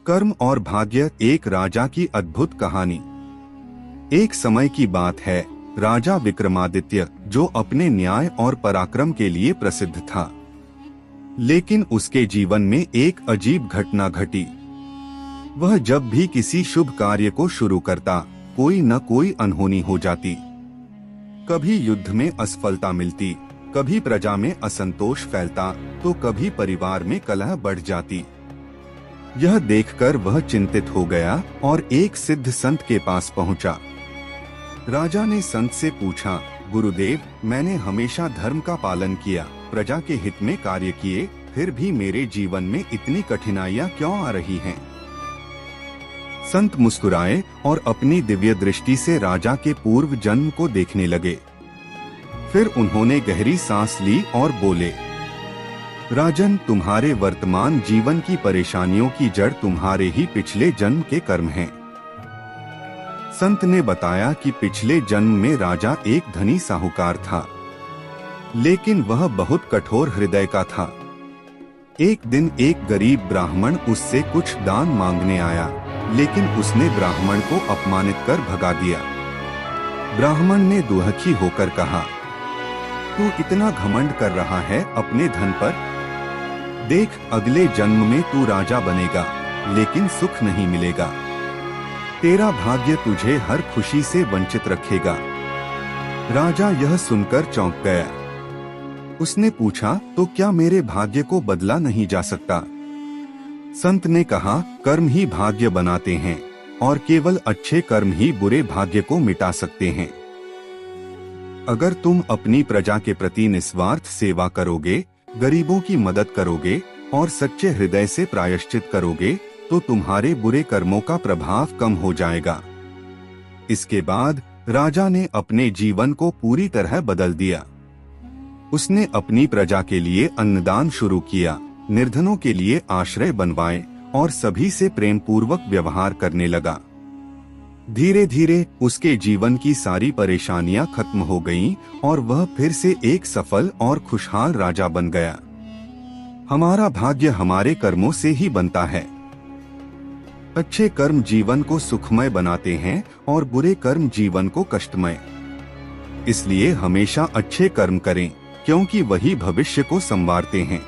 कर्म और भाग्य, एक राजा की अद्भुत कहानी। एक समय की बात है, राजा विक्रमादित्य, जो अपने न्याय और पराक्रम के लिए प्रसिद्ध था, लेकिन उसके जीवन में एक अजीब घटना घटी। वह जब भी किसी शुभ कार्य को शुरू करता, कोई न कोई अनहोनी हो जाती। कभी युद्ध में असफलता मिलती, कभी प्रजा में असंतोष फैलता, तो कभी परिवार में कलह बढ़ जाती। यह देखकर वह चिंतित हो गया और एक सिद्ध संत के पास पहुंचा। राजा ने संत से पूछा, गुरुदेव, मैंने हमेशा धर्म का पालन किया, प्रजा के हित में कार्य किए, फिर भी मेरे जीवन में इतनी कठिनाइयां क्यों आ रही हैं? संत मुस्कुराए और अपनी दिव्य दृष्टि से राजा के पूर्व जन्म को देखने लगे। फिर उन्होंने गहरी सांस ली और बोले, राजन, तुम्हारे वर्तमान जीवन की परेशानियों की जड़ तुम्हारे ही पिछले जन्म के कर्म हैं। संत ने बताया कि पिछले जन्म में राजा एक धनी साहूकार था, लेकिन वह बहुत कठोर हृदय का था। एक दिन एक गरीब ब्राह्मण उससे कुछ दान मांगने आया, लेकिन उसने ब्राह्मण को अपमानित कर भगा दिया। ब्राह्मण ने दुखी होकर कहा, तू इतना घमंड कर रहा है अपने धन पर? देख, अगले जन्म में तू राजा बनेगा, लेकिन सुख नहीं मिलेगा। तेरा भाग्य तुझे हर खुशी से वंचित रखेगा। राजा यह सुनकर चौंक गया। उसने पूछा, तो क्या मेरे भाग्य को बदला नहीं जा सकता? संत ने कहा, कर्म ही भाग्य बनाते हैं और केवल अच्छे कर्म ही बुरे भाग्य को मिटा सकते हैं। अगर तुम अपनी प्रजा के प्रति निस्वार्थ सेवा करोगे, गरीबों की मदद करोगे और सच्चे हृदय से प्रायश्चित करोगे, तो तुम्हारे बुरे कर्मों का प्रभाव कम हो जाएगा। इसके बाद राजा ने अपने जीवन को पूरी तरह बदल दिया। उसने अपनी प्रजा के लिए अन्नदान शुरू किया, निर्धनों के लिए आश्रय बनवाए और सभी से प्रेम पूर्वक व्यवहार करने लगा। धीरे धीरे उसके जीवन की सारी परेशानियां खत्म हो गईं और वह फिर से एक सफल और खुशहाल राजा बन गया। हमारा भाग्य हमारे कर्मों से ही बनता है। अच्छे कर्म जीवन को सुखमय बनाते हैं और बुरे कर्म जीवन को कष्टमय। इसलिए हमेशा अच्छे कर्म करें, क्योंकि वही भविष्य को संवारते हैं।